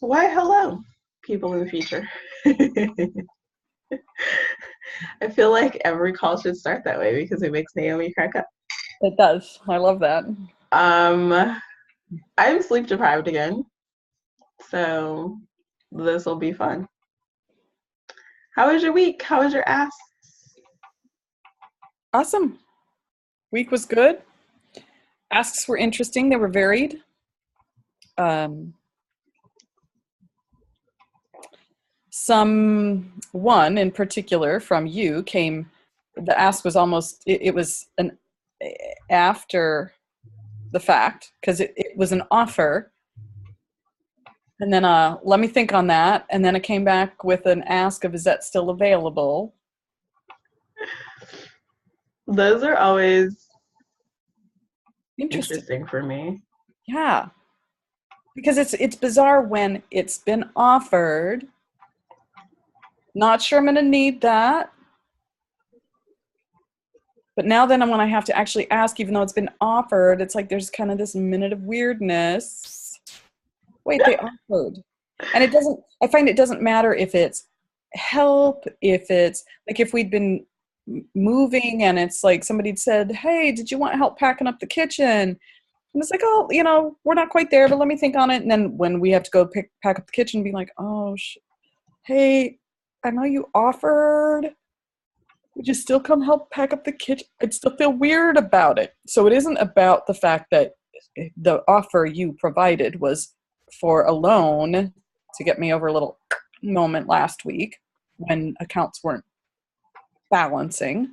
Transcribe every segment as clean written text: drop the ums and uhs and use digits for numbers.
Why hello, people in the future. I feel like every call should start that way because it makes Naomi crack up. It does. I love that. I'm sleep deprived again, so this will be fun. How was your week? How was your ass? Awesome. Week was good. Asks were interesting. They were varied. One in particular from you came, the ask was almost, it was an after the fact, because it was an offer. And then let me think on that. And then it came back with an ask of, is that still available? Those are always interesting for me. Yeah. Because it's bizarre when it's been offered. Not sure I'm going to need that. But now then when I have to actually ask, even though it's been offered, it's like there's kind of this minute of weirdness. Wait, they offered. And I find it doesn't matter if it's help, if it's like if we'd been moving and it's like somebody said, hey, did you want help packing up the kitchen? And it's like, oh, we're not quite there, but let me think on it. And then when we have to go pack up the kitchen, be like, oh, hey, I know you offered. Would you still come help pack up the kitchen? I'd still feel weird about it. So it isn't about the fact that the offer you provided was for a loan to get me over a little moment last week when accounts weren't balancing.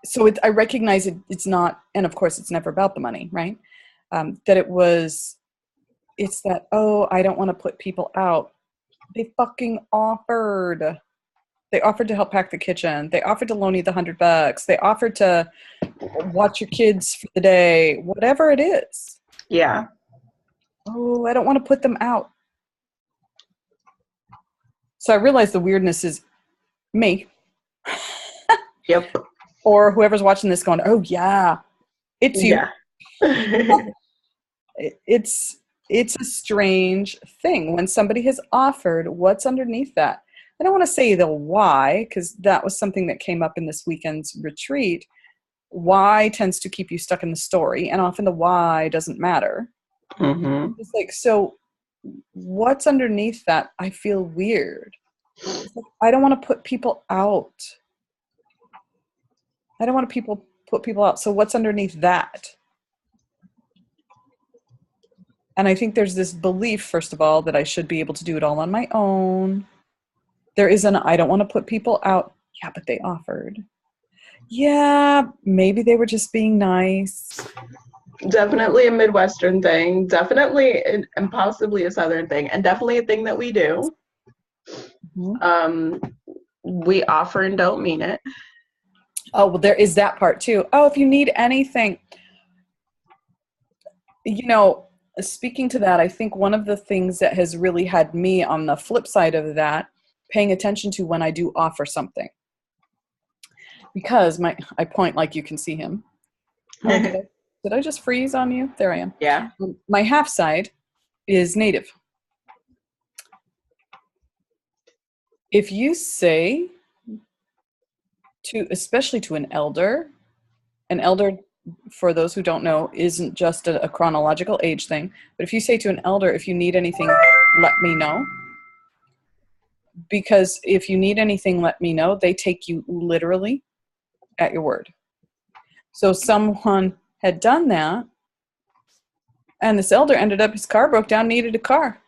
So I recognize it's not, and of course it's never about the money, right? It's that, oh, I don't want to put people out. They fucking offered. They offered to help pack the kitchen. They offered to loan you the $100. They offered to watch your kids for the day, whatever it is. Yeah. Oh, I don't want to put them out. So I realize the weirdness is me. Yep. Or whoever's watching this going, oh yeah, it's you. Yeah. It's a strange thing when somebody has offered. What's underneath that? I don't want to say the why, because that was something that came up in this weekend's retreat. Why tends to keep you stuck in the story, and often the why doesn't matter. Mm-hmm. It's like, so what's underneath that? I feel weird. Like, I don't want to put people out. I don't want to put people out. So what's underneath that? And I think there's this belief, first of all, that I should be able to do it all on my own. There is I don't want to put people out. Yeah, but they offered. Yeah, maybe they were just being nice. Definitely a Midwestern thing. Definitely and possibly a Southern thing. And definitely a thing that we do. Mm-hmm. We offer and don't mean it. Oh, well, there is that part too. Oh, if you need anything. Speaking to that, I think one of the things that has really had me on the flip side of that, paying attention to when I do offer something. Because I point like you can see him. Okay. Did I just freeze on you? There I am. Yeah. My half side is native. If you say especially to an elder, for those who don't know, isn't just a chronological age thing. But if you say to an elder, if you need anything, let me know. Because if you need anything, let me know. They take you literally at your word. So someone had done that, and this elder ended up, his car broke down, needed a car.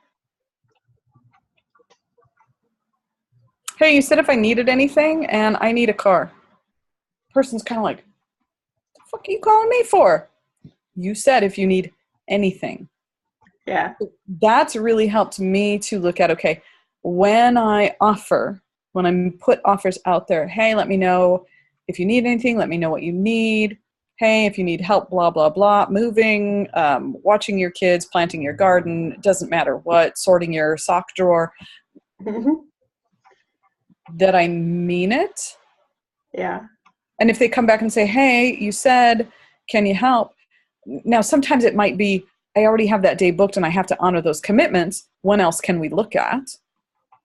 Hey, you said if I needed anything, and I need a car. Person's kind of like, what the fuck are you calling me for? You said if you need anything. Yeah. That's really helped me to look at, okay, when I put offers out there, hey, let me know if you need anything, let me know what you need. Hey, if you need help, blah, blah, blah, moving, watching your kids, planting your garden, it doesn't matter what, sorting your sock drawer, that I mean it. Yeah. And if they come back and say, hey, you said, can you help? Now, sometimes it might be, I already have that day booked and I have to honor those commitments, when else can we look at?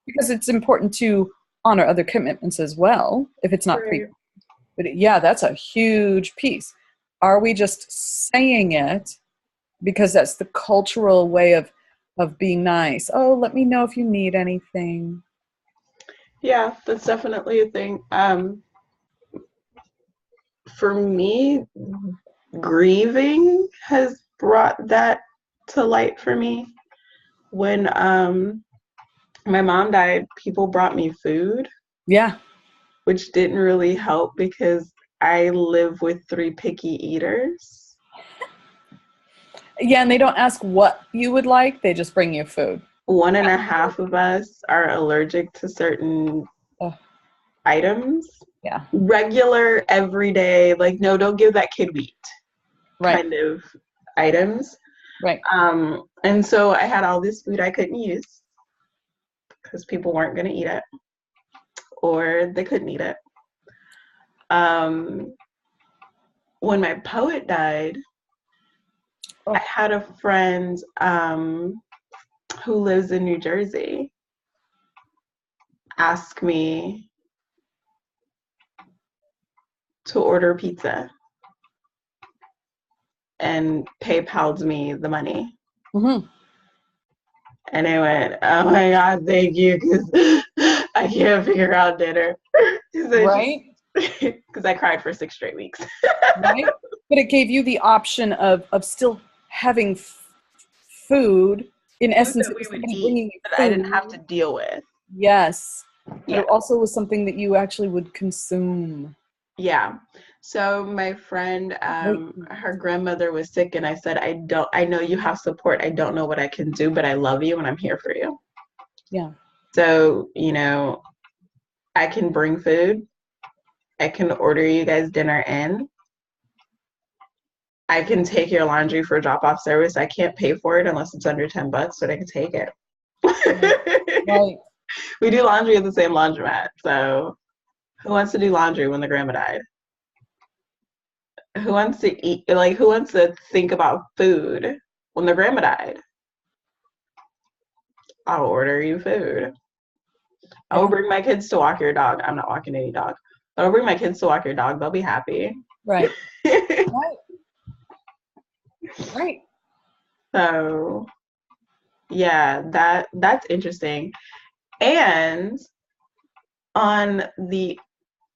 Because it's important to honor other commitments as well, if it's not pre. Right. But yeah, that's a huge piece. Are we just saying it because that's the cultural way of being nice? Oh, let me know if you need anything. Yeah, that's definitely a thing. For me, grieving has brought that to light for me. When my mom died, people brought me food, Yeah. which didn't really help because I live with 3 picky eaters. Yeah, and they don't ask what you would like, they just bring you food. 1.5 of us are allergic to certain Oh, items. yeah. Regular, everyday, like, no, don't give that kid wheat Right. kind of items. Right. And so I had all this food I couldn't use because people weren't going to eat it or they couldn't eat it. When my poet died, I had a friend who lives in New Jersey ask me to order pizza and PayPal'd me the money. Mm-hmm. And I went, oh my God, thank you, because I can't figure out dinner. Right. Because I cried for 6 straight weeks. Right. But it gave you the option of still having food. In Food essence, that it we was would somebody eat bringing you that I didn't have food. to deal with. Yes. But Yeah. it also was something that you actually would consume. Yeah. So my friend, her grandmother was sick, and I said, I know you have support. I don't know what I can do, but I love you and I'm here for you. Yeah. So, I can bring food. I can order you guys dinner in. I can take your laundry for drop-off service. I can't pay for it unless it's under $10, but I can take it. Right. We do laundry at the same laundromat. So who wants to do laundry when the grandma died? Who wants to eat, like, who wants to think about food when the grandma died? I'll order you food. I will bring my kids to walk your dog. I'm not walking any dog. But I'll bring my kids to walk your dog. They'll be happy. Right. Right. Right. So yeah, that's interesting. And on the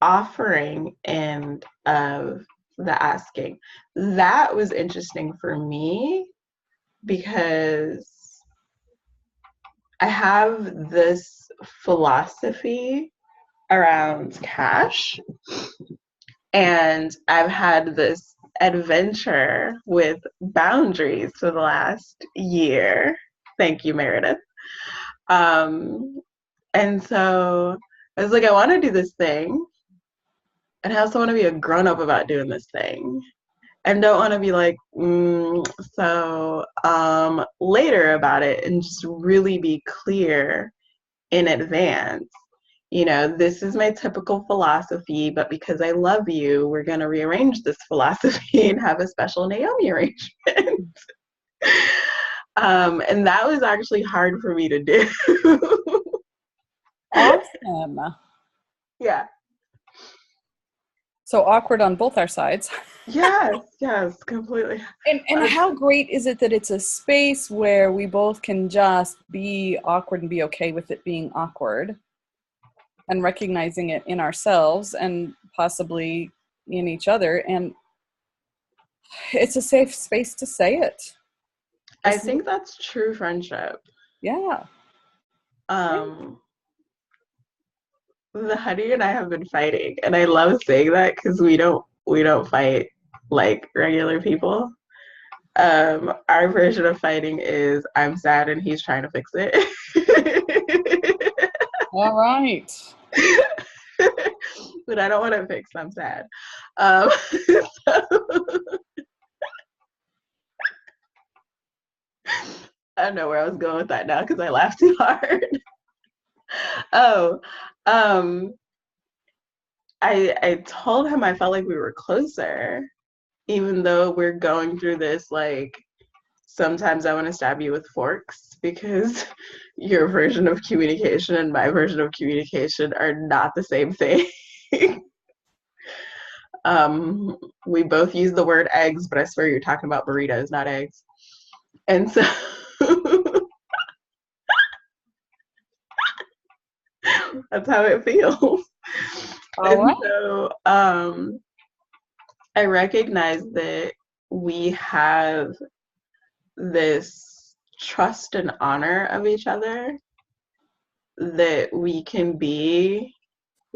offering end of the asking, that was interesting for me because I have this philosophy around cash, and I've had this adventure with boundaries for the last year. Thank you, Meredith. And so I was like, I want to do this thing, and I also want to be a grown up about doing this thing. And don't want to be like, later about it, and just really be clear in advance. This is my typical philosophy, but because I love you, we're going to rearrange this philosophy and have a special Naomi arrangement. And that was actually hard for me to do. Awesome. Yeah. So awkward on both our sides. Yes, completely. And how great is it that it's a space where we both can just be awkward and be okay with it being awkward and recognizing it in ourselves and possibly in each other. And it's a safe space to say it. I think that's true friendship. Yeah. The honey and I have been fighting, and I love saying that because we don't fight like regular people. Our version of fighting is I'm sad and he's trying to fix it. All right. But I don't want to fix, I'm sad. So, I don't know where I was going with that now because I laughed too hard. Oh, I told him I felt like we were closer, even though we're going through this like sometimes I want to stab you with forks because your version of communication and my version of communication are not the same thing. We both use the word eggs, but I swear you're talking about burritos, not eggs. And so that's how it feels. All And right. so I recognize that we have this trust and honor of each other, that we can be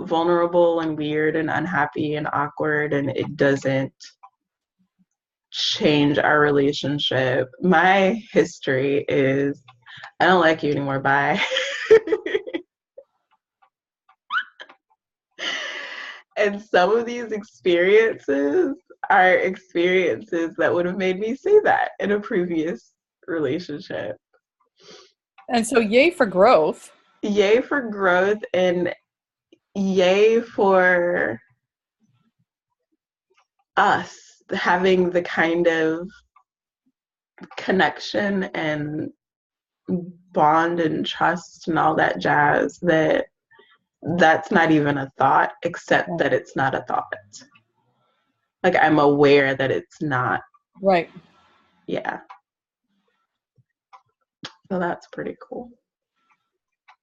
vulnerable and weird and unhappy and awkward, and it doesn't change our relationship. My history is I don't like you anymore, bye. And some of these experiences are experiences that would have made me say that in a previous relationship. And so, yay for growth. Yay for growth, and yay for us having the kind of connection and bond and trust and all that jazz that's not even a thought, except that it's not a thought. Like, I'm aware that it's not. Right. Yeah. So that's pretty cool.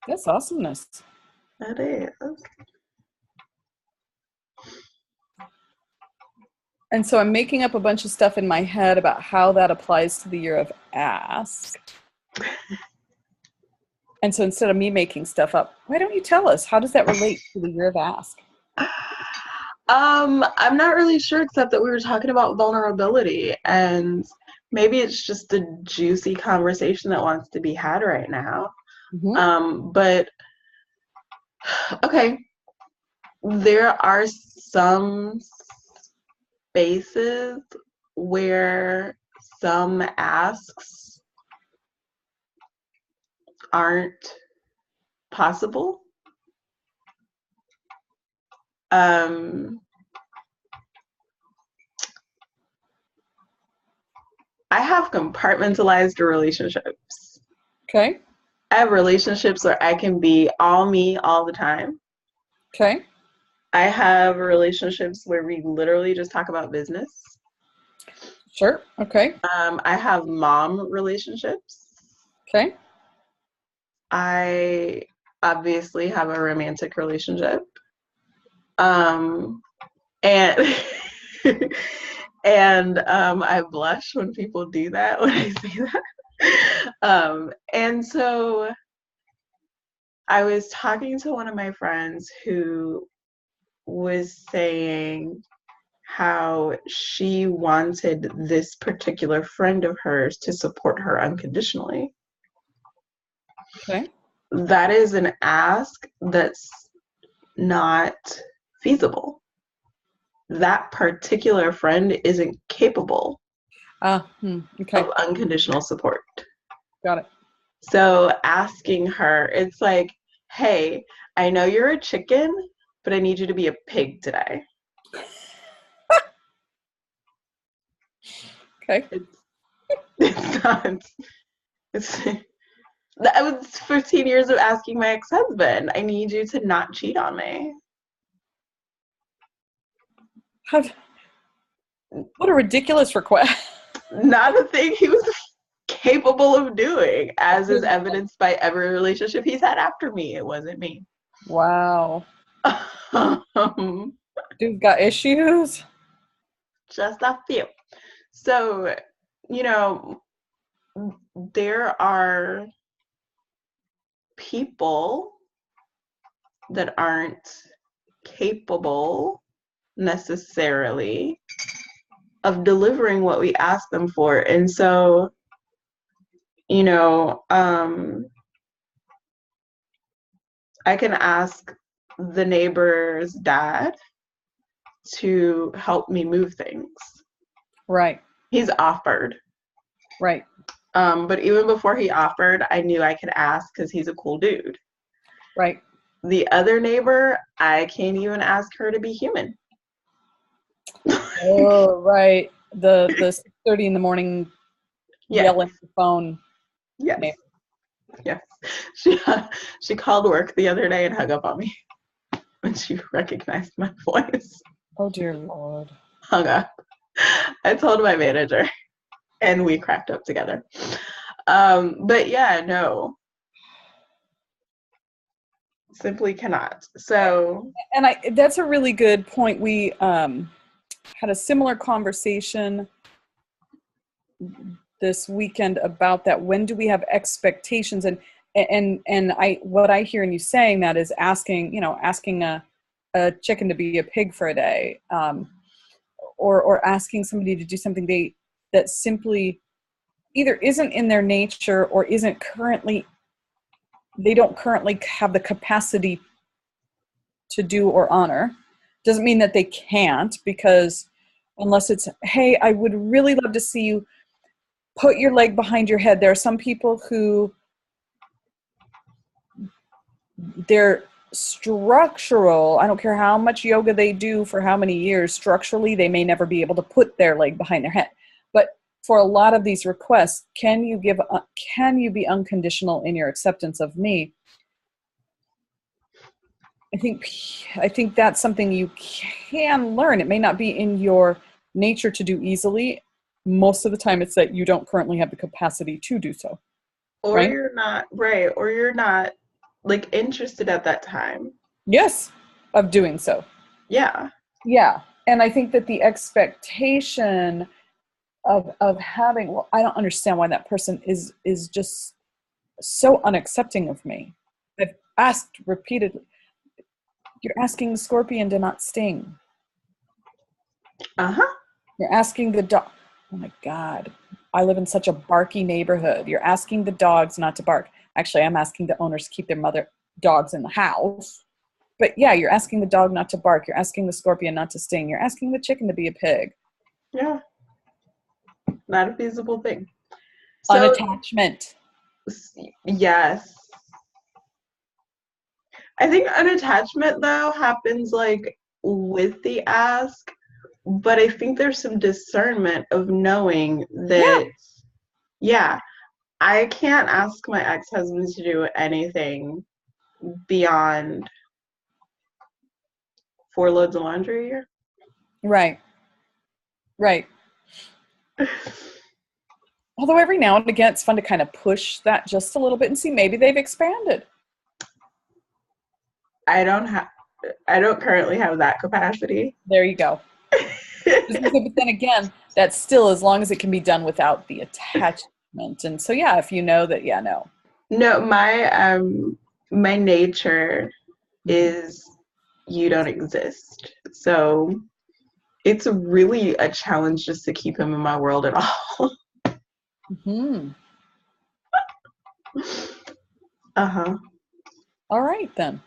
That's awesomeness. That is. And so I'm making up a bunch of stuff in my head about how that applies to the year of ask. And so instead of me making stuff up, why don't you tell us? How does that relate to the year of ask? I'm not really sure, except that we were talking about vulnerability, and maybe it's just a juicy conversation that wants to be had right now. But okay, there are some spaces where some asks aren't possible. I have compartmentalized relationships. Okay. I have relationships where I can be all me all the time. Okay. I have relationships where we literally just talk about business. Sure. Okay. I have mom relationships. Okay. I obviously have a romantic relationship. And and I blush when people do that, when I say that. And so I was talking to one of my friends who was saying how she wanted this particular friend of hers to support her unconditionally. Okay. That is an ask that's not feasible. That particular friend isn't capable Okay. of unconditional support. Got it. So asking her, it's like, hey, I know you're a chicken, but I need you to be a pig today. Okay. It's not. That was 15 years of asking my ex-husband, I need you to not cheat on me. What a ridiculous request. Not a thing he was capable of doing, as is evidenced by every relationship he's had after me. It wasn't me. Wow. Dude's got issues. Just a few. So, there are people that aren't capable necessarily of delivering what we ask them for. And so, I can ask the neighbor's dad to help me move things. Right. He's offered. Right. But even before he offered, I knew I could ask because he's a cool dude. Right. The other neighbor, I can't even ask her to be human. Oh, right. The 6:30 in the morning Yes. yell into the phone. Yes. Maybe. Yes. She called work the other day and hung up on me when she recognized my voice. Oh dear Lord. Hung up. I told my manager and we cracked up together. But yeah, no. Simply cannot. So And that's a really good point. We had a similar conversation this weekend about that. When do we have expectations? And I what I hear in you saying that is asking a chicken to be a pig for a day, or asking somebody to do something that simply either isn't in their nature or they don't currently have the capacity to do or honor. Doesn't mean that they can't, because unless it's, hey, I would really love to see you put your leg behind your head. There are some people who they're structural. I don't care how much yoga they do for how many years, structurally, they may never be able to put their leg behind their head. But for a lot of these requests, can you be unconditional in your acceptance of me? I think that's something you can learn. It may not be in your nature to do easily. Most of the time it's that you don't currently have the capacity to do so. or Right? you're not right, or you're not like interested at that time. Yes, of doing so. Yeah. Yeah. And I think that the expectation of having, well, I don't understand why that person is just so unaccepting of me. I've asked repeatedly, you're asking the scorpion to not sting. Uh-huh. You're asking the dog. Oh my God. I live in such a barky neighborhood. You're asking the dogs not to bark. Actually, I'm asking the owners to keep their mother dogs in the house. But yeah, you're asking the dog not to bark. You're asking the scorpion not to sting. You're asking the chicken to be a pig. Yeah. Not a feasible thing. So Unattachment. yes. I think unattachment though happens like with the ask, but I think there's some discernment of knowing Yeah. that, yeah, I can't ask my ex-husband to do anything beyond 4 loads of laundry a year. Right. Right. Although every now and again, it's fun to kind of push that just a little bit and see maybe they've expanded. I don't currently have that capacity. There you go. But then again, that's still as long as it can be done without the attachment. And so, yeah, if you know that, yeah, no. No, my nature is you don't exist. So it's really a challenge just to keep him in my world at all. Mm-hmm. Uh-huh. All right, then.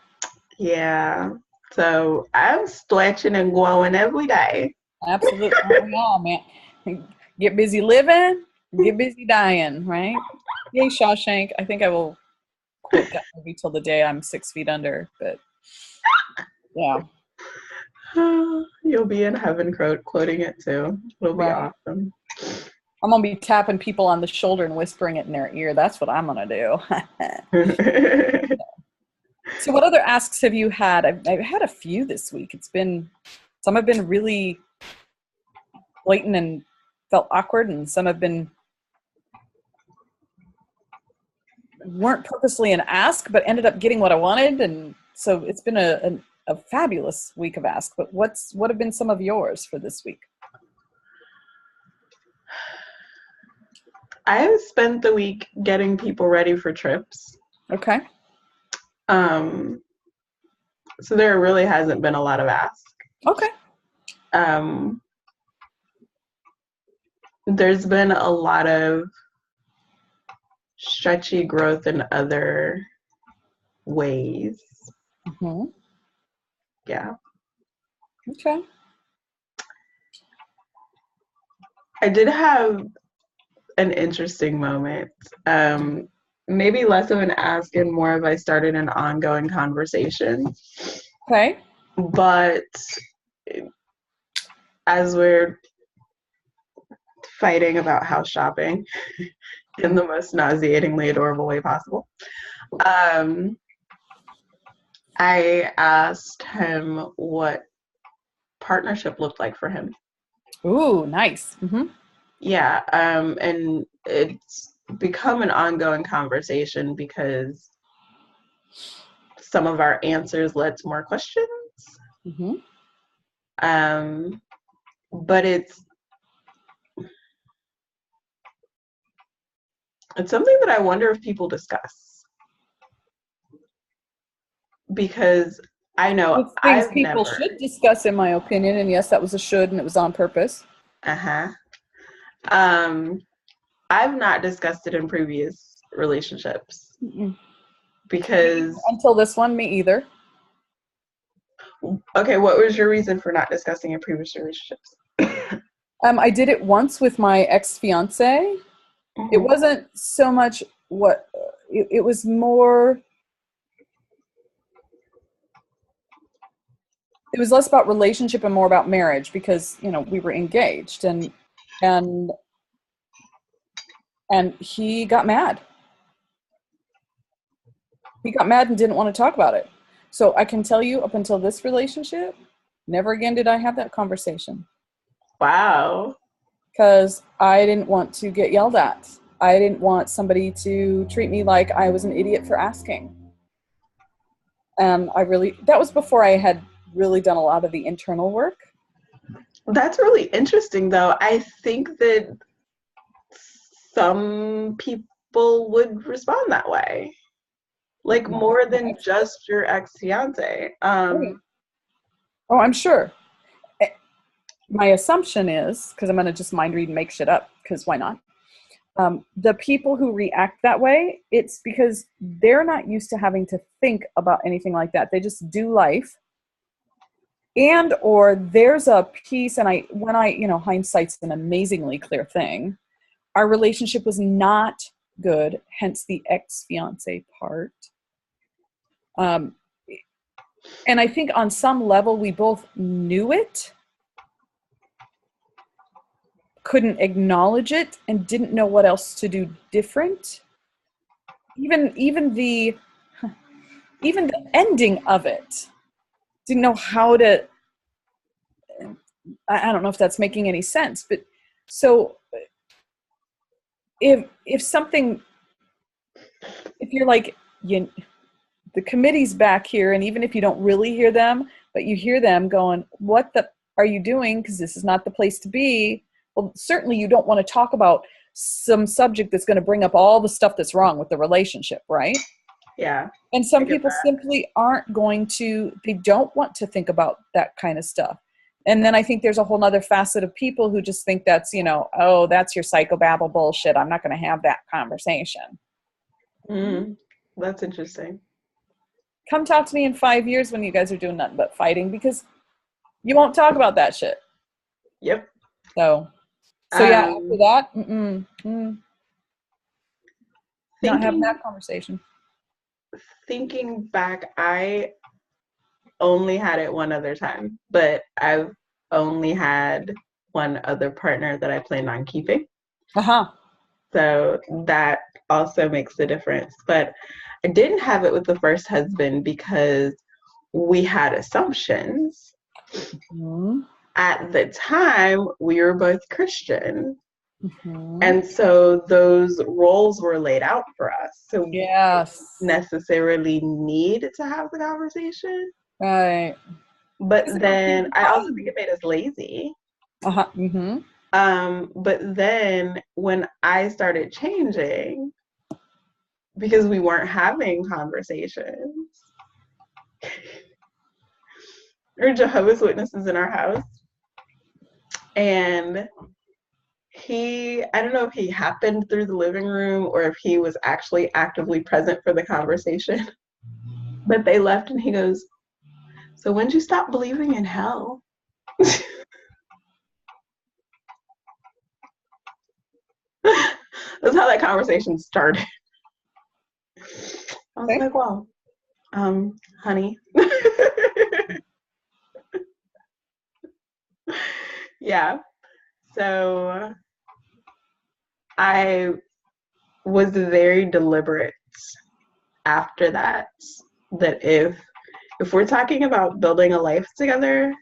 Yeah. So I'm stretching and growing every day. Absolutely. Oh, yeah, man. Get busy living, get busy dying, right? Yay, Shawshank. I think I will quote that movie till the day I'm 6 feet under. But yeah. You'll be in heaven quoting it too. It'll be Right. awesome. I'm going to be tapping people on the shoulder and whispering it in their ear. That's what I'm going to do. So what other asks have you had? I've had a few this week. Some have been really blatant and felt awkward, and some have been weren't purposely an ask, but ended up getting what I wanted. And so it's been a fabulous week of ask. But what have been some of yours for this week? I have spent the week getting people ready for trips. Okay. So there really hasn't been a lot of ask. Okay. There's been a lot of stretchy growth in other ways. Mm-hmm. Yeah. Okay. I did have an interesting moment. Maybe less of an ask and more of I started an ongoing conversation. Okay. But as we're fighting about house shopping in the most nauseatingly adorable way possible. Um, I asked him what partnership looked like for him. Ooh, nice. Yeah, and it's become an ongoing conversation because some of our answers led to more questions. But it's something that I wonder if people discuss, because I know It's things I've people never. should discuss, in my opinion. And yes, that was a should, and it was on purpose. Uh-huh. Um, I've not discussed it in previous relationships because, Until this one, me either. okay, what was your reason for not discussing in previous relationships? I did it once with my ex-fiance. It Mm-hmm. wasn't so much what it was more. It was less about relationship and more about marriage because we were engaged and and he got mad. He got mad and didn't want to talk about it. So I can tell you, up until this relationship, never again did I have that conversation. Wow. Because I didn't want to get yelled at. I didn't want somebody to treat me like I was an idiot for asking. And that was before I had really done a lot of the internal work. That's really interesting, though. I think that some people would respond that way, like more than just your ex-fiance. Oh, I'm sure. My assumption is, because I'm going to just mind read and make shit up, because why not? The people who react that way, it's because they're not used to having to think about anything like that. They just do life. And or there's a piece, and hindsight's an amazingly clear thing. Our relationship was not good, hence the ex-fiance part. And I think on some level we both knew it, couldn't acknowledge it, and didn't know what else to do different. Even the ending of it, didn't know how to. I don't know if that's making any sense, but so if something, if you're like, the committee's back here, and even if you don't really hear them, but you hear them going, what the are you doing? Because this is not the place to be. Well, certainly you don't want to talk about some subject that's going to bring up all the stuff that's wrong with the relationship, right? Yeah. And some people simply aren't going to, they don't want to think about that kind of stuff. And then I think there's a whole other facet of people who just think that's, oh, that's your psychobabble bullshit. I'm not going to have that conversation. That's interesting. Come talk to me in 5 years when you guys are doing nothing but fighting, because you won't talk about that shit. Yep. So yeah, after that, not having that conversation. Thinking back, I only had it one other time, but I've only had one other partner that I planned on keeping. So that also makes a difference. But I didn't have it with the first husband because we had assumptions. At the time, we were both Christian. And so those roles were laid out for us. So yes, we didn't necessarily need to have the conversation. Right. But then I also think it made us lazy. But then when I started changing, because we weren't having conversations, there were Jehovah's Witnesses in our house. And I don't know if he happened through the living room or if he was actually actively present for the conversation. But they left and he goes, so when did you stop believing in hell? That's how that conversation started. I was like, well, honey. Yeah. So I was very deliberate after that, that if we're talking about building a life together,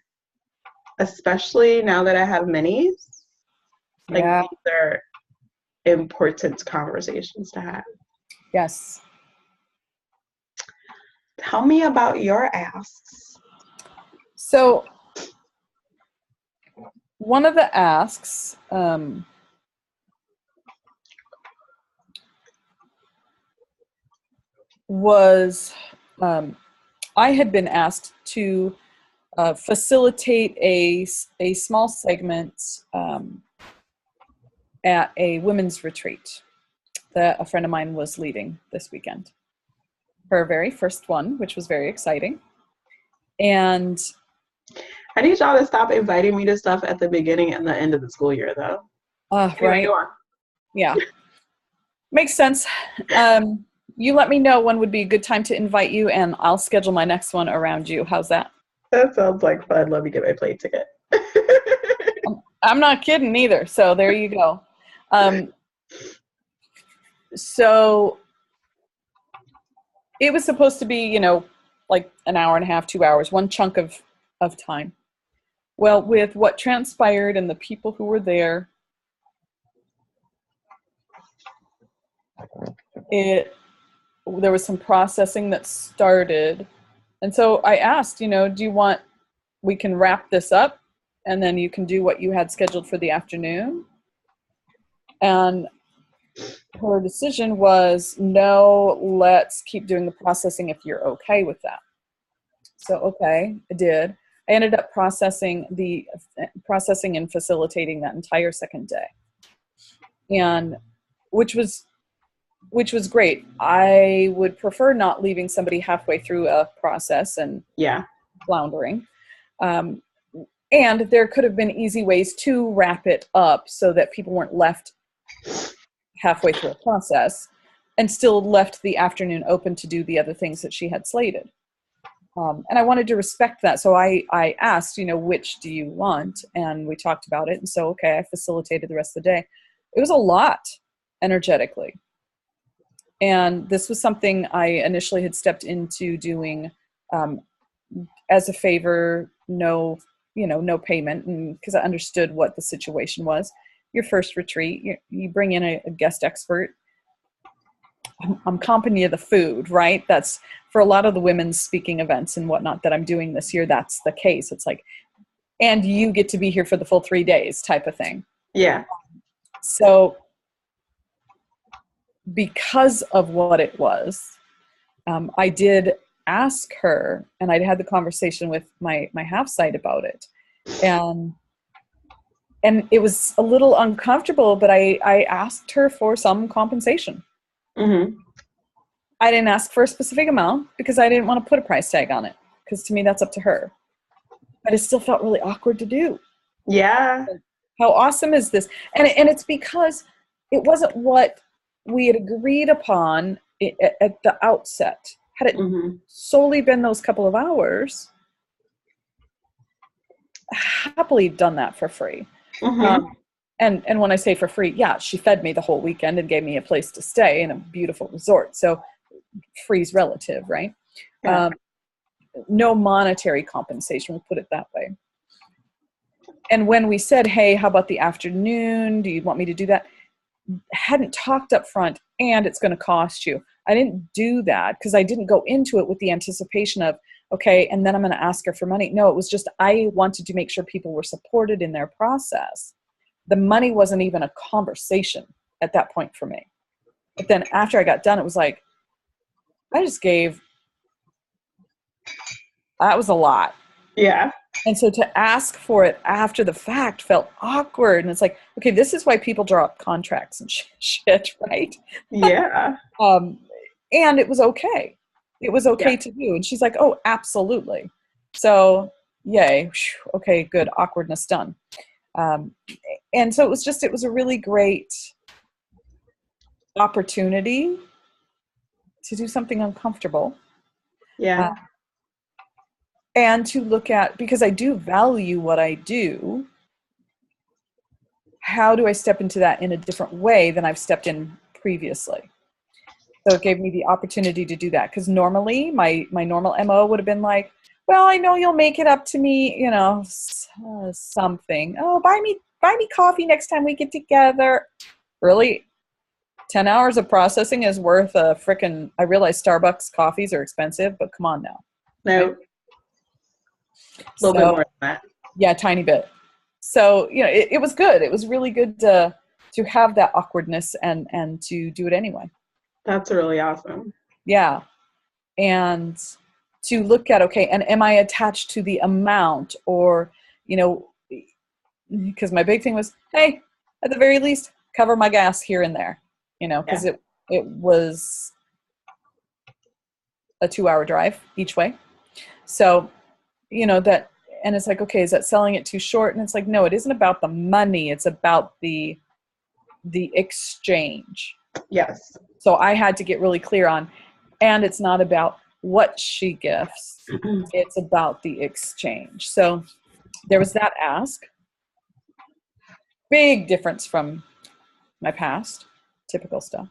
especially now that I have minis, like Yeah. these are important conversations to have. Yes. Tell me about your asks. So one of the asks was I had been asked to facilitate a small segment at a women's retreat that a friend of mine was leading this weekend. Her very first one, which was very exciting. And I need y'all to stop inviting me to stuff at the beginning and the end of the school year, though. Anyway, right. go on. Yeah. Makes sense. You let me know when would be a good time to invite you, and I'll schedule my next one around you. How's that? That sounds like fun. Let me get my plane ticket. I'm not kidding either. So there you go. So it was supposed to be, like an hour and a half, 2 hours, one chunk of time. Well, with what transpired and the people who were there, there was some processing that started. And so I asked, do you want, we can wrap this up and then you can do what you had scheduled for the afternoon? And her decision was, no, let's keep doing the processing if you're okay with that. So, okay, I did. I ended up processing and facilitating that entire second day. And which was great. I would prefer not leaving somebody halfway through a process and floundering. And there could have been easy ways to wrap it up so that people weren't left halfway through a process and still left the afternoon open to do the other things that she had slated. And I wanted to respect that. So I asked, which do you want? And we talked about it. And so, okay, I facilitated the rest of the day. It was a lot energetically. And this was something I initially had stepped into doing as a favor, no payment, and because I understood what the situation was. Your first retreat, you bring in a guest expert. I'm comping you the food, right? That's for a lot of the women's speaking events and whatnot that I'm doing this year. That's the case. It's like, and you get to be here for the full 3 days type of thing. Yeah. So because of what it was, I did ask her, and I'd had the conversation with my half site about it. And it was a little uncomfortable, but I asked her for some compensation. Mm-hmm. I didn't ask for a specific amount because I didn't want to put a price tag on it, because to me that's up to her. But it still felt really awkward to do. Yeah. How awesome is this? And it's because it wasn't what we had agreed upon at the outset. Had it solely been those couple of hours, happily done that for free. And when I say for free, yeah, she fed me the whole weekend and gave me a place to stay in a beautiful resort. So free's relative, right? Yeah. No monetary compensation, we'll put it that way. And when we said, hey, how about the afternoon? Do you want me to do that? Hadn't talked up front, and it's going to cost you. I didn't do that because I didn't go into it with the anticipation of, okay, and then I'm going to ask her for money. No, it was just I wanted to make sure people were supported in their process. The money wasn't even a conversation at that point for me. But then after I got done, it was like, I just gave, that was a lot. Yeah. And so to ask for it after the fact felt awkward. And it's like, okay, this is why people draw up contracts and shit, right? Yeah. And it was okay. It was okay to do. And she's like, oh, absolutely. So yay. Okay, good. Awkwardness done. And so it was a really great opportunity to do something uncomfortable. Yeah. And to look at, because I do value what I do, how do I step into that in a different way than I've stepped in previously? So it gave me the opportunity to do that. Because normally my normal MO would have been like, well, I know you'll make it up to me, you know, something. Oh, buy me coffee next time we get together. Really? 10 hours of processing is worth a frickin', I realize Starbucks coffees are expensive, but come on now. No, Right? a little bit So, more than that. yeah, a tiny bit. So, you know, it was good. It was really good to have that awkwardness and to do it anyway. That's really awesome. Yeah. And to look at, okay, and am I attached to the amount, or, you know, because my big thing was, hey, at the very least, cover my gas here and there, you know, because Yeah. it was a 2-hour drive each way. So, you know, that, and it's like, okay, is that selling it too short? And it's like, no, it isn't about the money. It's about the exchange. Yes. So I had to get really clear on, and it's not about what she gifts. It's about the exchange. So there was that ask. Big difference from my past, typical stuff.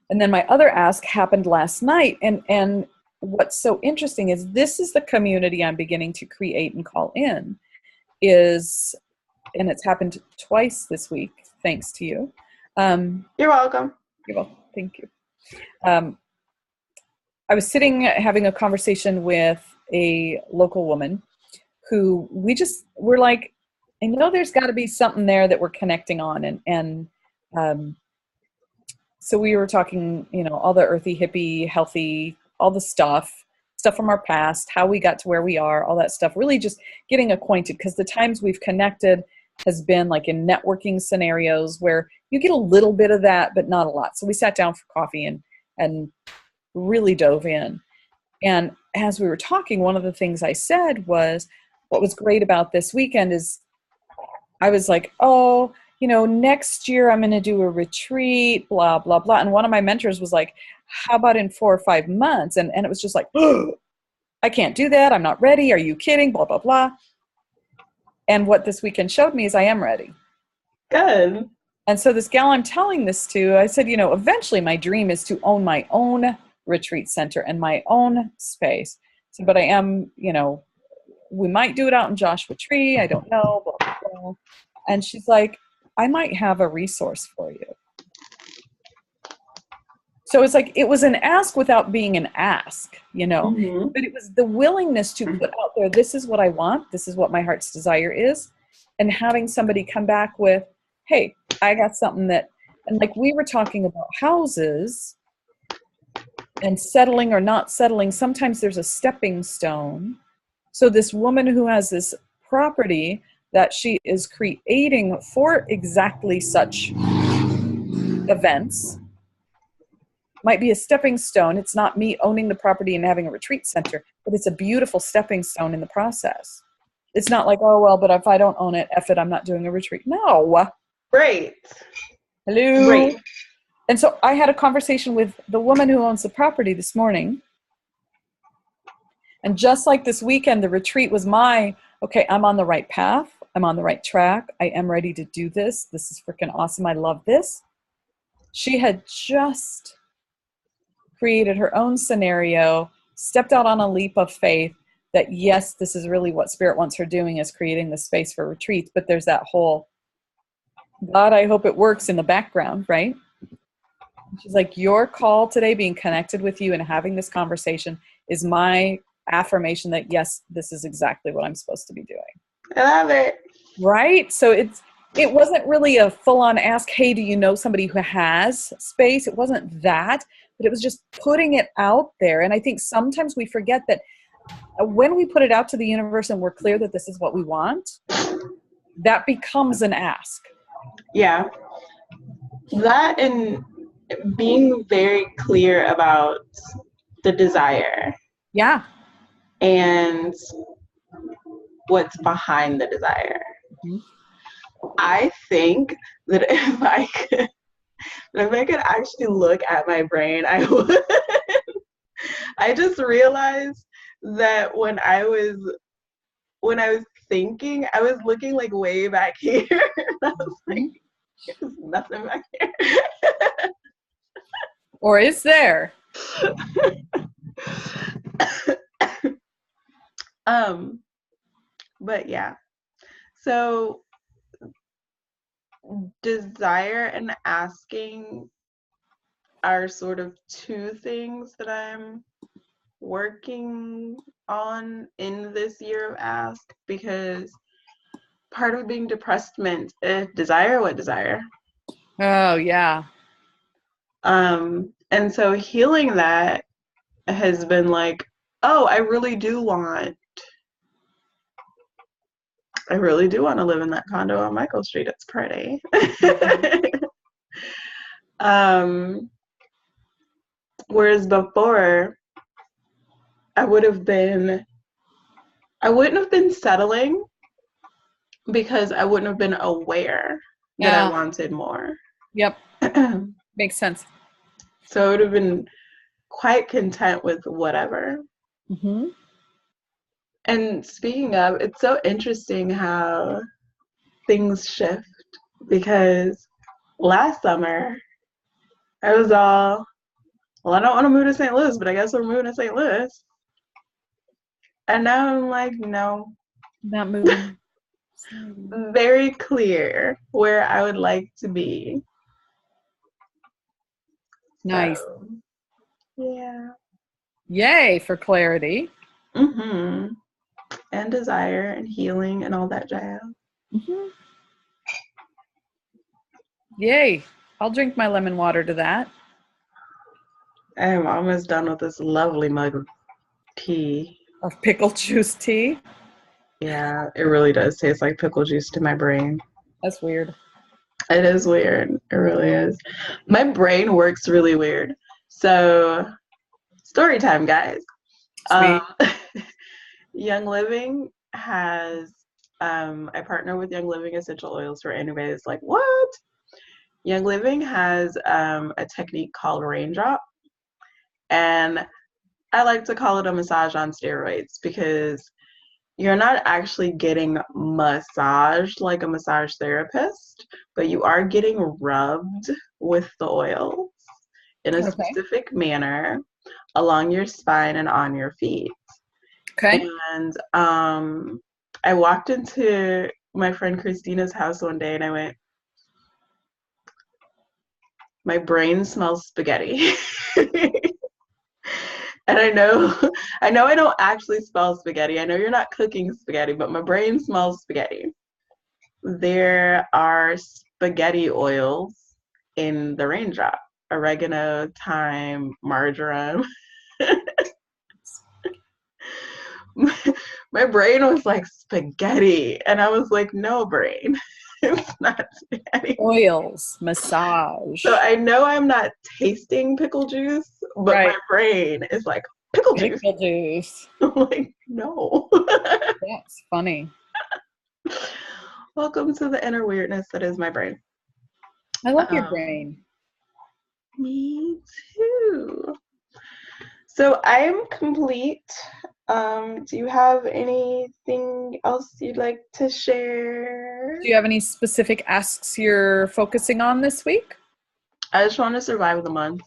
And then my other ask happened last night. And what's so interesting is this is the community I'm beginning to create and call in is, and it's happened twice this week, thanks to you. You're welcome. You're welcome. Thank you. I was sitting having a conversation with a local woman who we're like, I know there's got to be something there that we're connecting on. And so we were talking, you know, all the earthy, hippie, healthy, all the stuff from our past, how we got to where we are, all that stuff, really just getting acquainted, because the times we've connected has been like in networking scenarios where you get a little bit of that, but not a lot. So we sat down for coffee and really dove in. And as we were talking, one of the things I said was, what was great about this weekend is I was like, oh, you know, next year I'm going to do a retreat, blah, blah, blah. And one of my mentors was like, how about in 4 or 5 months? And it was just like, oh, I can't do that. I'm not ready. Are you kidding? Blah, blah, blah. And what this weekend showed me is I am ready. Good. And so this gal I'm telling this to, I said, you know, eventually my dream is to own my own retreat center and my own space. So, but I am, you know, we might do it out in Joshua Tree. I don't know. Blah, blah, blah. And she's like, I might have a resource for you. So it's like, it was an ask without being an ask, you know, but it was the willingness to put out there, this is what I want. This is what my heart's desire is. And having somebody come back with, hey, I got something that, and like we were talking about houses and settling or not settling. Sometimes there's a stepping stone. So this woman who has this property that she is creating for exactly such events might be a stepping stone. It's not me owning the property and having a retreat center, but it's a beautiful stepping stone in the process. It's not like, oh, well, but if I don't own it, F it, I'm not doing a retreat. No. Great. Hello. Great. And so I had a conversation with the woman who owns the property this morning. And just like this weekend, the retreat was okay, I'm on the right path. I'm on the right track. I am ready to do this. This is freaking awesome. I love this. She had just created her own scenario, stepped out on a leap of faith that, yes, this is really what Spirit wants her doing, is creating the space for retreats. But there's that whole, God, I hope it works in the background, right? She's like, your call today, being connected with you and having this conversation, is my affirmation that, yes, this is exactly what I'm supposed to be doing. I love it. Right? So it wasn't really a full-on ask, hey, do you know somebody who has space? It wasn't that, but it was just putting it out there. And I think sometimes we forget that when we put it out to the universe and we're clear that this is what we want, that becomes an ask. Yeah. That, and being very clear about the desire. Yeah. And what's behind the desire. Mm-hmm. I think that if I could actually look at my brain, I would. I just realized that when I was thinking, I was looking like way back here. And I was like, there's nothing back here. Or is there? But yeah. So desire and asking are sort of two things that I'm working on in this year of ask, because part of being depressed meant desire what desire. Oh, yeah. And so healing that has been like, oh, I really do want to live in that condo on Michael Street. It's pretty. Whereas before, I wouldn't have been settling because I wouldn't have been aware that I Yeah. wanted more. Yep. Makes sense. So I would have been quite content with whatever. Mm-hmm. And speaking of, it's so interesting how things shift, because last summer I was all, well, I don't want to move to St. Louis, but I guess we're moving to St. Louis. And now I'm like, no. Not moving. Very clear where I would like to be. Nice. So, yeah. Yay for clarity. Mm-hmm. And desire and healing and all that jazz. Mm-hmm. Yay. I'll drink my lemon water to that. I am almost done with this lovely mug of tea. Of pickle juice tea. Yeah, it really does taste like pickle juice to my brain. That's weird. It is weird. It really is. My brain works really weird. So, story time, guys. Sweet. Young Living has, I partner with Young Living Essential Oils for anybody that's like, what? Young Living has a technique called raindrop. And I like to call it a massage on steroids, because you're not actually getting massaged like a massage therapist, but you are getting rubbed with the oils in a specific manner along your spine and on your feet. Okay. And I walked into my friend Christina's house one day and I went, my brain smells spaghetti. And I know I don't actually smell spaghetti. I know you're not cooking spaghetti, but my brain smells spaghetti. There are spaghetti oils in the raindrop: oregano, thyme, marjoram. My brain was like, spaghetti. And I was like, no, brain. It's not spaghetti. Oils, massage. So I know I'm not tasting pickle juice, but my brain is like, pickle juice. Pickle juice. I'm like, no. That's funny. Welcome to the inner weirdness that is my brain. I love your brain. Me too. So I am complete. Do you have anything else you'd like to share? Do you have any specific asks you're focusing on this week? I just want to survive the month.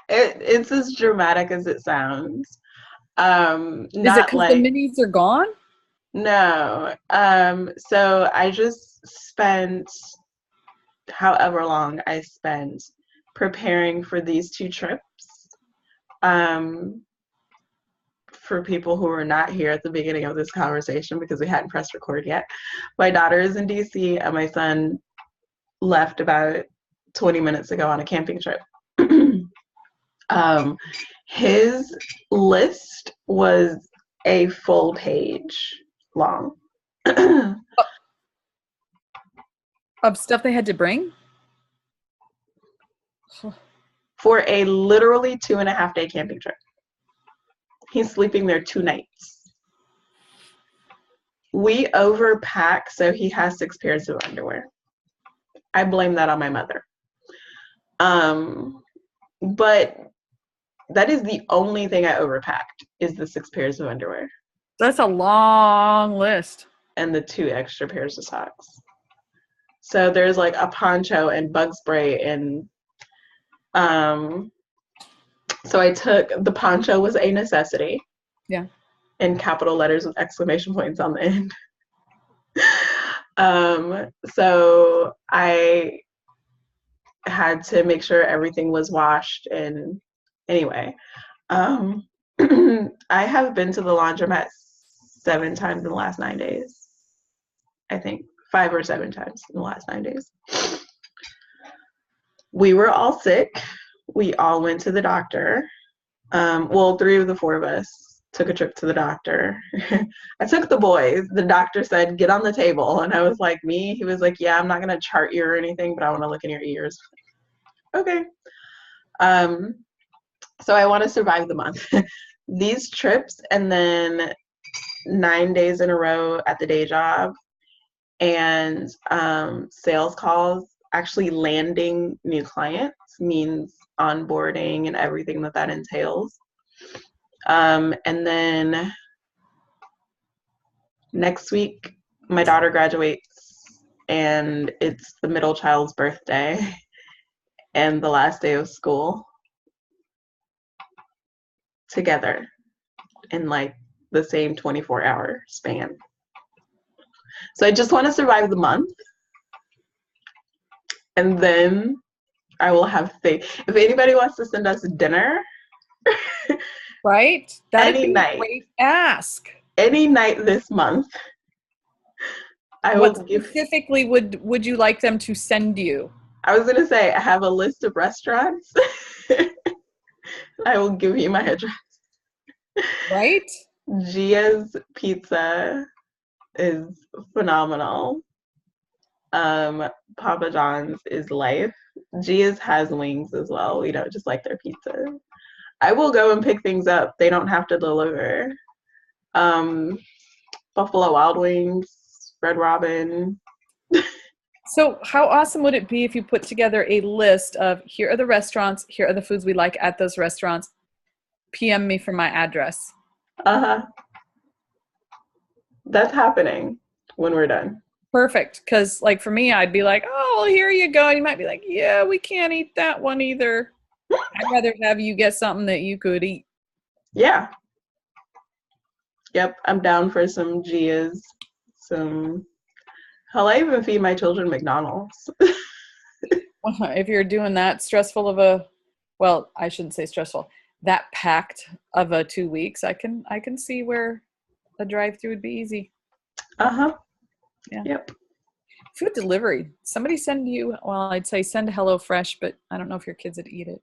It's as dramatic as it sounds. Is it because the minis are gone? No. So I just spent however long I spent preparing for these 2 trips. For people who were not here at the beginning of this conversation because we hadn't pressed record yet, my daughter is in DC and my son left about 20 minutes ago on a camping trip. His list was a full page long. Of stuff they had to bring? For a literally 2.5-day camping trip. He's sleeping there 2 nights. We overpack, so he has 6 pairs of underwear. I blame that on my mother. But that is the only thing I overpacked, is the 6 pairs of underwear. That's a long list. and the 2 extra pairs of socks. So there's like a poncho and bug spray and so I took the poncho was a necessity. Yeah. In capital letters with exclamation points on the end. So I had to make sure everything was washed and anyway. I have been to the laundromat 7 times in the last 9 days. I think 5 or 7 times in the last 9 days. We were all sick. We all went to the doctor. Well, 3 of the 4 of us took a trip to the doctor. I took the boys. The doctor said, get on the table. And I was like, me? He was like, yeah, I'm not going to chart you or anything, but I want to look in your ears. Okay. So I want to survive the month. These trips and then 9 days in a row at the day job and sales calls, actually landing new clients means onboarding and everything that entails. And then next week, my daughter graduates and it's the middle child's birthday and the last day of school together in like the same 24-hour span. So I just want to survive the month. And then I will have faith. If anybody wants to send us dinner, right? That'd any be night, a great ask. any night this month, I will What give. specifically would you like them to send you? I was gonna say I have a list of restaurants. I will give you my address. Right? Gia's Pizza is phenomenal. Papa John's is life. Gia's has wings as well. We don't just like their pizza. I will go and pick things up. They don't have to deliver. Buffalo Wild Wings, Red Robin. So how awesome would it be if you put together a list of here are the restaurants, here are the foods we like at those restaurants. PM me for my address. Uh-huh. That's happening when we're done. Perfect. Because like for me, I'd be like, oh, well, here you go. And you might be like, yeah, we can't eat that one either. I'd rather have you get something that you could eat. Yeah. Yep, I'm down for some Gia's. Hell, I even feed my children McDonald's. If you're doing that stressful of a, well, I shouldn't say stressful, that packed of a 2 weeks, I can see where a drive-through would be easy. Uh-huh. Yeah. Yep. Food delivery. Somebody send you, well, I'd say send HelloFresh, but I don't know if your kids would eat it.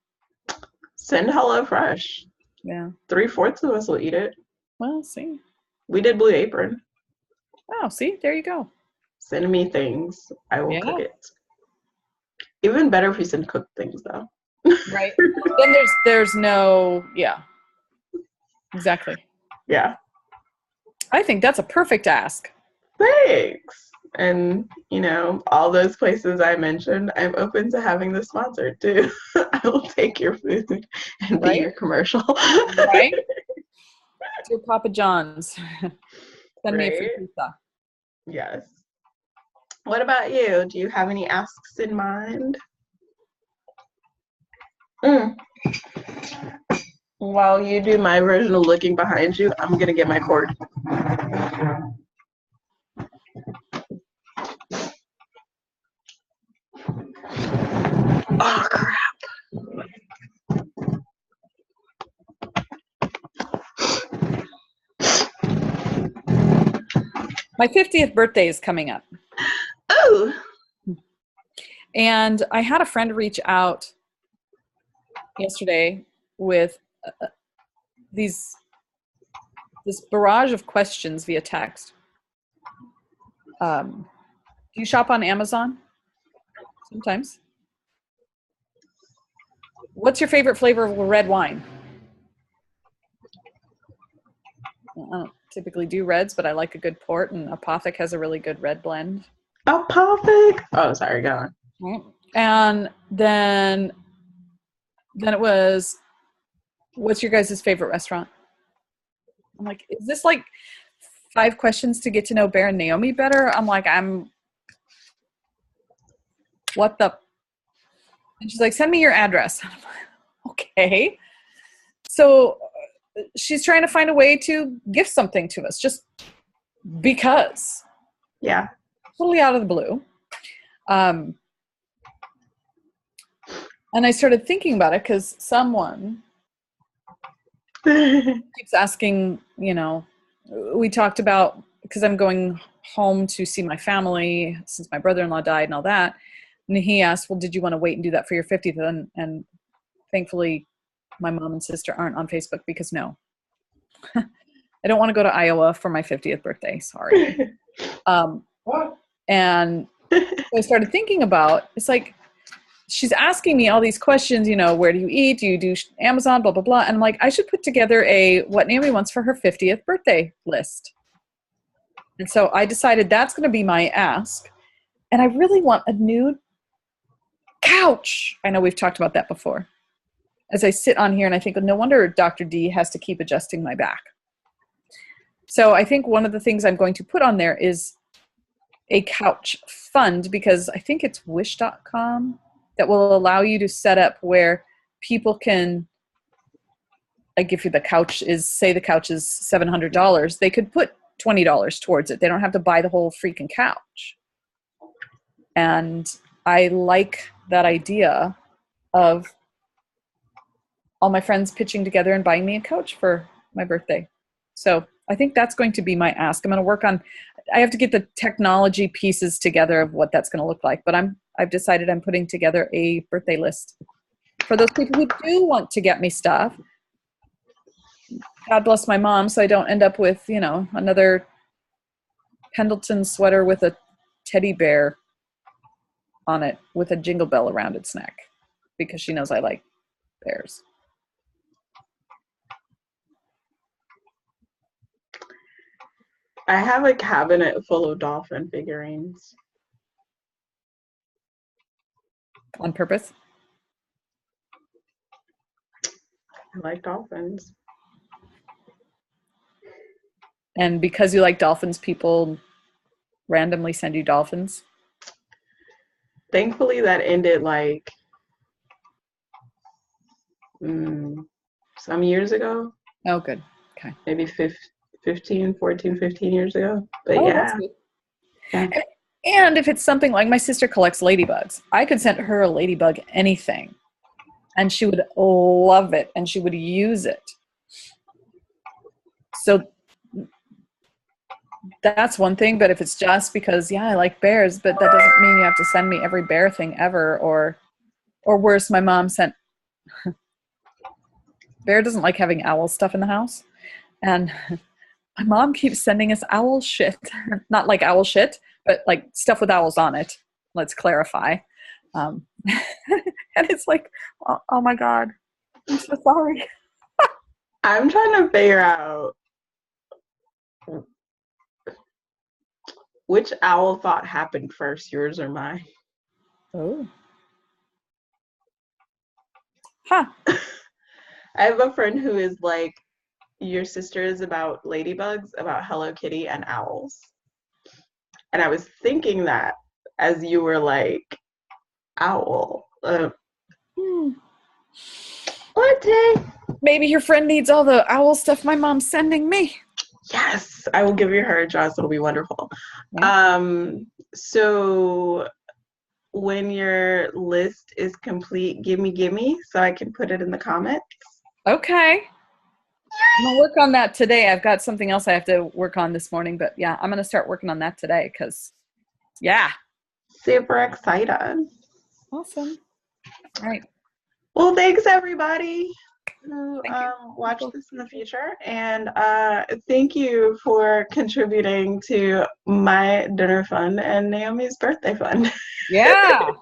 Send HelloFresh. Yeah. 3/4 of us will eat it. Well, see. We did Blue Apron. Oh, see, there you go. Send me things. I will Yeah. cook it. Even better if you send cooked things, though. Right. Then there's no, yeah. Exactly. Yeah. I think that's a perfect ask. Thanks. And, all those places I mentioned, I'm open to having this sponsored too. I will take your food and be Right? your commercial. Right? Dear Papa John's, send me a free Right? pizza. Yes. What about you? Do you have any asks in mind? While you do my version of looking behind you, I'm going to get my cord. Oh, crap. My 50th birthday is coming up. Oh. And I had a friend reach out yesterday with this barrage of questions via text. Do you shop on Amazon? Sometimes. What's your favorite flavor of red wine? I don't typically do reds, but I like a good port, and Apothic has a really good red blend. Apothic. Oh, sorry, go on. Right. And then it was, what's your guys' favorite restaurant? I'm like, is this like, 5 questions to get to know Bear and Naomi better. I'm like, what the? And she's like, send me your address. I'm like, okay. So she's trying to find a way to gift something to us just because. Yeah. Totally out of the blue. And I started thinking about it because someone keeps asking, we talked about, because I'm going home to see my family since my brother-in-law died and all that. And he asked, well, did you want to wait and do that for your 50th? And thankfully, my mom and sister aren't on Facebook because no. I don't want to go to Iowa for my 50th birthday. Sorry. And I started thinking about, it's like, she's asking me all these questions, where do you eat? Do you do Amazon, blah, blah, blah. And I'm like, I should put together a what Naomi wants for her 50th birthday list. And so I decided that's going to be my ask. And I really want a new couch. I know we've talked about that before. As I sit on here and I think, no wonder Dr. D has to keep adjusting my back. So I think one of the things I'm going to put on there is a couch fund, because I think it's wish.com that will allow you to set up where people can, like if the couch is, say the couch is $700, they could put $20 towards it. They don't have to buy the whole freaking couch. And I like that idea of all my friends pitching together and buying me a couch for my birthday. So I think that's going to be my ask. I'm going to work on, I have to get the technology pieces together of what that's going to look like, but I've decided I'm putting together a birthday list for those people who do want to get me stuff. God bless my mom, so I don't end up with, another Pendleton sweater with a teddy bear on it with a jingle bell around its neck, because she knows I like bears. I have a cabinet full of dolphin figurines. On purpose? I like dolphins. And because you like dolphins, people randomly send you dolphins? Thankfully, that ended like some years ago. Oh, good. Okay. Maybe 15 years ago. But oh, yeah. That's good. Yeah. And if it's something like, my sister collects ladybugs, I could send her a ladybug anything, and she would love it, and she would use it. So that's one thing. But if it's just because, I like bears, but that doesn't mean you have to send me every bear thing ever, or worse, my mom sent, Bear doesn't like having owl stuff in the house. And my mom keeps sending us owl shit. Not like owl shit, but like stuff with owls on it. Let's clarify. And it's like, oh my God, I'm so sorry. I'm trying to figure out which owl thought happened first, yours or mine. Oh. Huh. I have a friend who is like, your sister is about ladybugs, about Hello Kitty, and owls. And I was thinking that as you were like, owl. What day? Maybe your friend needs all the owl stuff my mom's sending me. Yes, I will give you her address. It'll be wonderful. Yeah. So when your list is complete, gimme, so I can put it in the comments. Okay. I'm going to work on that today. I've got something else I have to work on this morning, but yeah, I'm going to start working on that today because, yeah. Super excited. Awesome. All right. Well, thanks everybody who watch this in the future. And thank you for contributing to my dinner fund and Naomi's birthday fund. Yeah.